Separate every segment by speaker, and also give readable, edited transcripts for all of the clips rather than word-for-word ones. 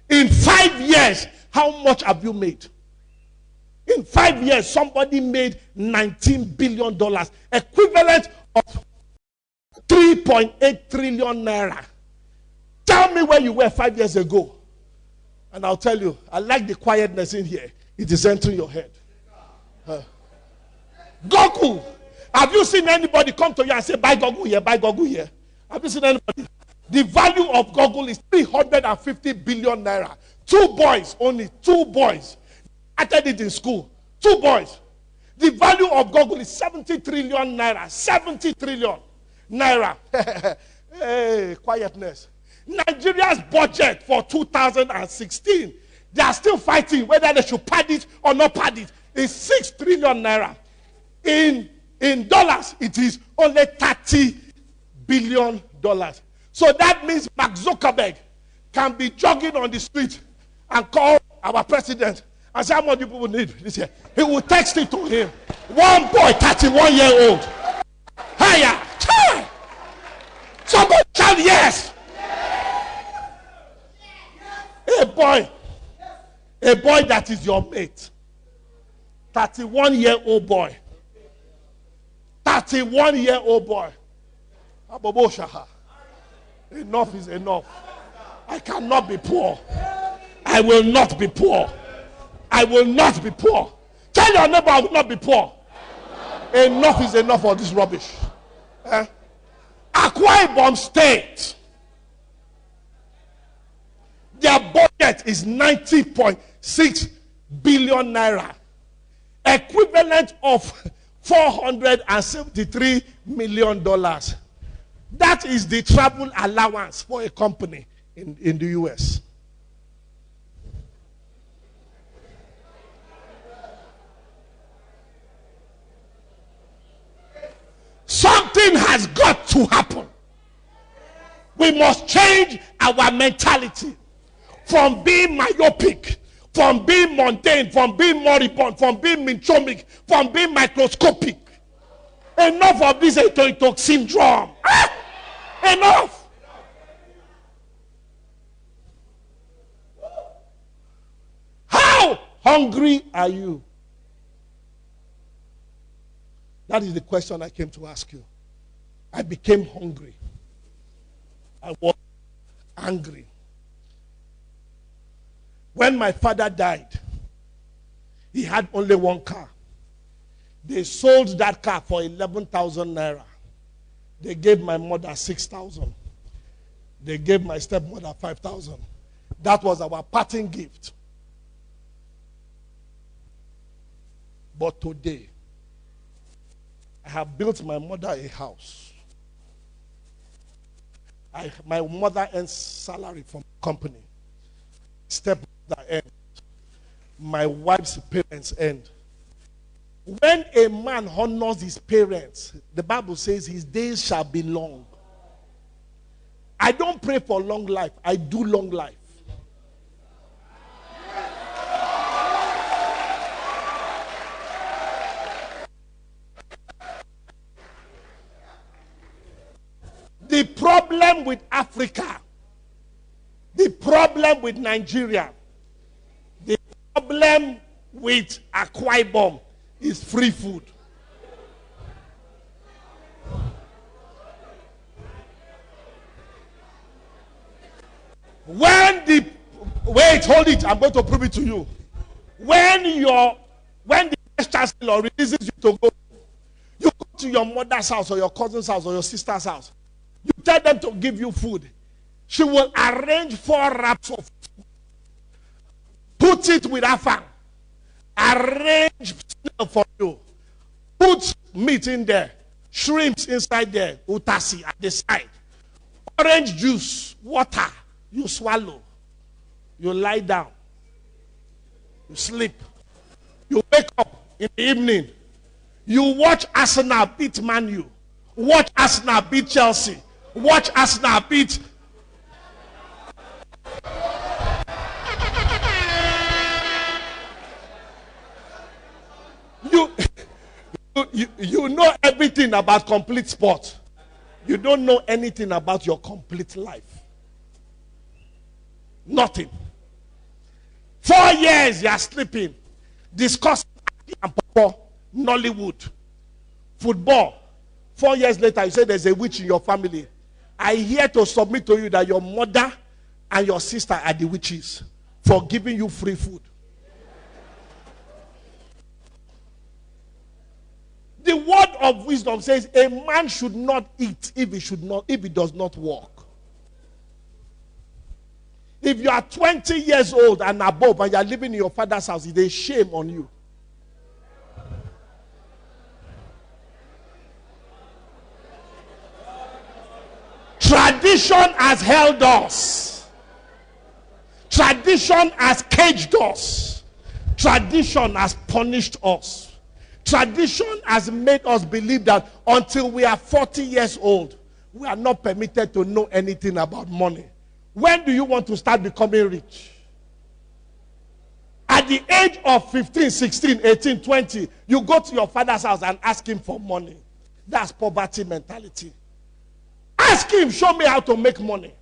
Speaker 1: In 5 years, how much have you made? In 5 years, somebody made $19 billion, equivalent of 3.8 trillion naira. Tell me where you were 5 years ago. And I'll tell you, I like the quietness in here. It is entering your head. Google. Have you seen anybody come to you and say, buy Google here, buy Google here? Have you seen anybody? The value of Google is 350 billion naira. 2 boys, only 2 boys. I did it in school. 2 boys. The value of Google is 70 trillion naira. 70 trillion naira. Hey, quietness. Nigeria's budget for 2016, they are still fighting whether they should pad it or not pad it. It's 6 trillion naira. In dollars, it is only $30 billion. So that means Mark Zuckerberg can be jogging on the street and call our president and say, how much people need this year? He will text it to him. One boy, 31-year-old. Hiya. Somebody shout yes. A boy that is your mate. 31-year-old boy. 31-year-old boy. Enough is enough. I cannot be poor. I will not be poor. I will not be poor. Tell your neighbor I will not be poor. Enough is enough of this rubbish. Akwa Ibom State. Their budget is 90.6 billion naira. Equivalent of $473 million. That is the travel allowance for a company in the US. Something has got to happen. We must change our mentality from being myopic, from being mundane, from being moribund, from being minchomic, from being microscopic. Enough of this etoitok syndrome. Enough. How hungry are you? That is the question I came to ask you. I became hungry. I was angry. When my father died, he had only one car. They sold that car for 11,000 naira. They gave my mother 6,000. They gave my stepmother 5,000. That was our parting gift. But today, I have built my mother a house. My mother earns salary from the company. Stepmother earns. My wife's parents earn. When a man honors his parents, the Bible says his days shall be long. I don't pray for long life. I do long life. The problem with Africa, the problem with Nigeria, the problem with Akwa Ibom is free food. Wait, hold it. I'm going to prove it to you. When the vice chancellor releases you to go, you go to your mother's house or your cousin's house or your sister's house. You tell them to give you food. She will arrange 4 wraps of food. Put it with afang. Arrange snail for you. Put meat in there. Shrimps inside there. Utasi at the side. Orange juice. Water. You swallow. You lie down. You sleep. You wake up in the evening. You watch Arsenal beat Man U. Watch Arsenal beat Chelsea. Watch Arsenal beat. You know everything about complete sport. You don't know anything about your complete life. Nothing. 4 years you are sleeping, discussing and papa, Nollywood, football. 4 years later, you say there's a witch in your family. I here to submit to you that your mother and your sister are the witches for giving you free food. The word of wisdom says a man should not eat if he does not work. If you are 20 years old and above and you are living in your father's house, it is shame on you. Tradition has held us. Tradition has caged us. Tradition has punished us. Tradition has made us believe that until we are 40 years old, we are not permitted to know anything about money. When do you want to start becoming rich? At the age of 15, 16, 18, 20, you go to your father's house and ask him for money. That's poverty mentality. Ask him, show me how to make money.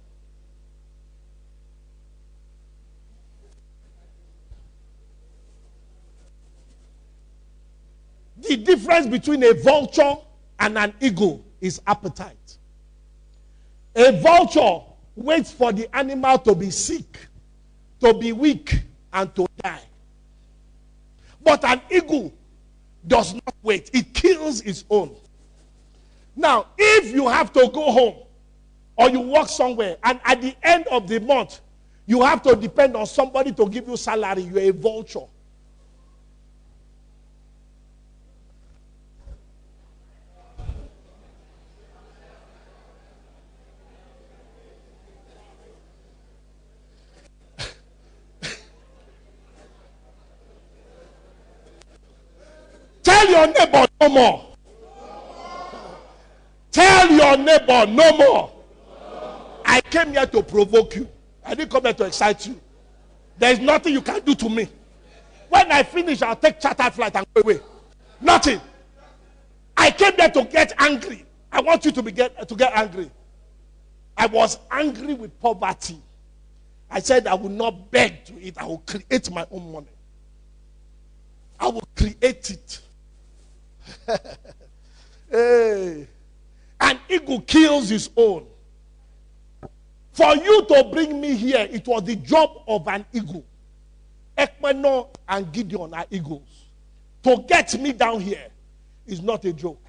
Speaker 1: The difference between a vulture and an eagle is appetite. A vulture waits for the animal to be sick, to be weak, and to die. But an eagle does not wait. It kills its own. Now, if you have to go home or you work somewhere and at the end of the month, you have to depend on somebody to give you salary, you're a vulture. Tell your neighbor no more. Tell your neighbor no more. I came here to provoke you. I didn't come here to excite you. There is nothing you can do to me. When I finish, I'll take charter flight and go away. Nothing. I came there to get angry. I want you to get angry. I was angry with poverty. I said I will not beg to eat. I will create my own money. I will create it. Hey. An eagle kills his own. For you to bring me here, it was the job of an eagle. Ekmano and Gideon are eagles. To get me down here is not a joke.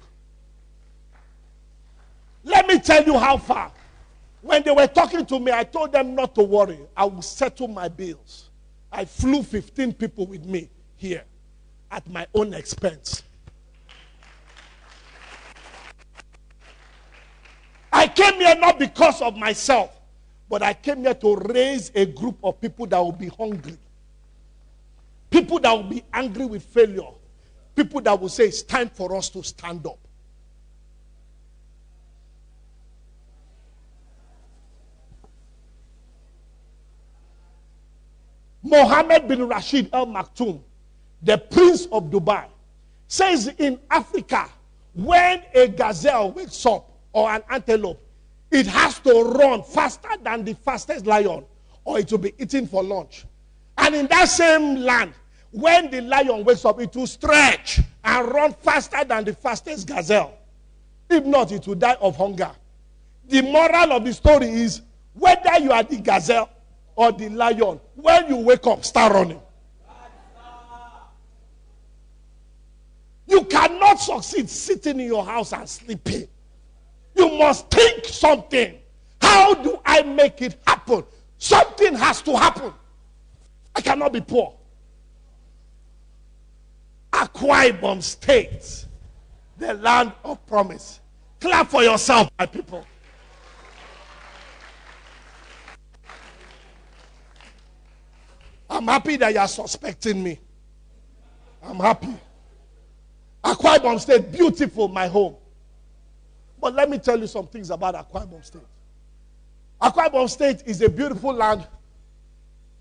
Speaker 1: Let me tell you how far. When they were talking to me, I told them not to worry. I will settle my bills. I flew 15 people with me here at my own expense. I came here not because of myself, but I came here to raise a group of people that will be hungry. People that will be angry with failure. People that will say it's time for us to stand up. Mohammed bin Rashid Al Maktoum, the Prince of Dubai, says in Africa, when a gazelle wakes up or an antelope, it has to run faster than the fastest lion or it will be eaten for lunch. And in that same land, when the lion wakes up, it will stretch and run faster than the fastest gazelle. If not, it will die of hunger. The moral of the story is, whether you are the gazelle or the lion, when you wake up, start running. You cannot succeed sitting in your house and sleeping. You must think something. How do I make it happen? Something has to happen. I cannot be poor. Akwa Ibom State, the land of promise. Clap for yourself, my people. I'm happy that you are suspecting me. I'm happy. Akwa Ibom State, beautiful, my home. But let me tell you some things about Akwa Ibom State. Akwa Ibom State is a beautiful land,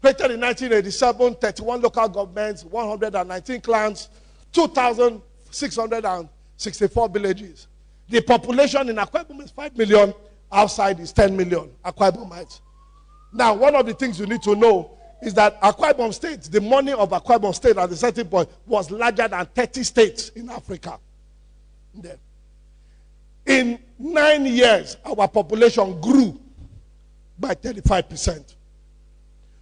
Speaker 1: created in 1987, 31 local governments, 119 clans, 2,664 villages. The population in Akwa Ibom is 5 million, outside is 10 million Akwa Ibomites. Now, one of the things you need to know is that Akwa Ibom State, the money of Akwa Ibom State at a certain point was larger than 30 states in Africa. Then, in 9 years, our population grew by 35%.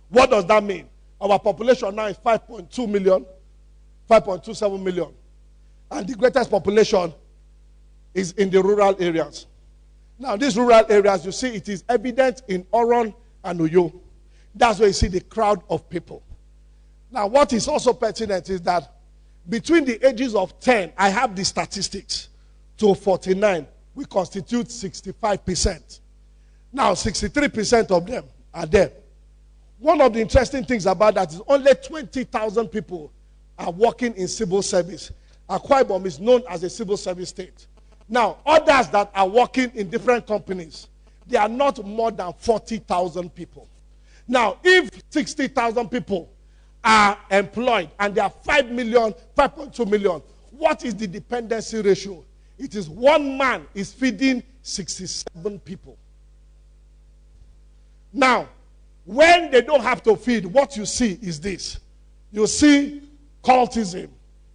Speaker 1: What does that mean? Our population now is 5.2 million, 5.27 million. And the greatest population is in the rural areas. Now, these rural areas, you see, it is evident in Oron and Uyo. That's where you see the crowd of people. Now, what is also pertinent is that between the ages of 10, I have the statistics, to 49, we constitute 65%. Now, 63% of them are there. One of the interesting things about that is only 20,000 people are working in civil service. Akwa Ibom is known as a civil service state. Now, others that are working in different companies, they are not more than 40,000 people. Now, if 60,000 people are employed and there are 5 million, 5.2 million, what is the dependency ratio? It is one man is feeding 67 people. Now, when they don't have to feed, what you see is this. You see cultism.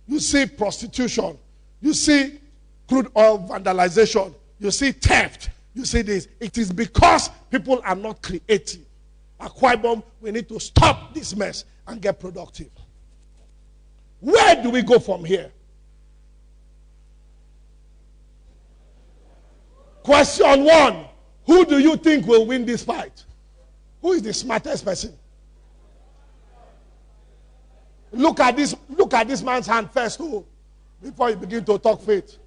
Speaker 1: You see prostitution. You see crude oil vandalization. You see theft. You see this. It is because people are not creative. Akwa Ibom, we need to stop this mess and get productive. Where do we go from here? Question 1. Who do you think will win this fight? Who is the smartest person? Look at this man's hand first, before you begin to talk faith.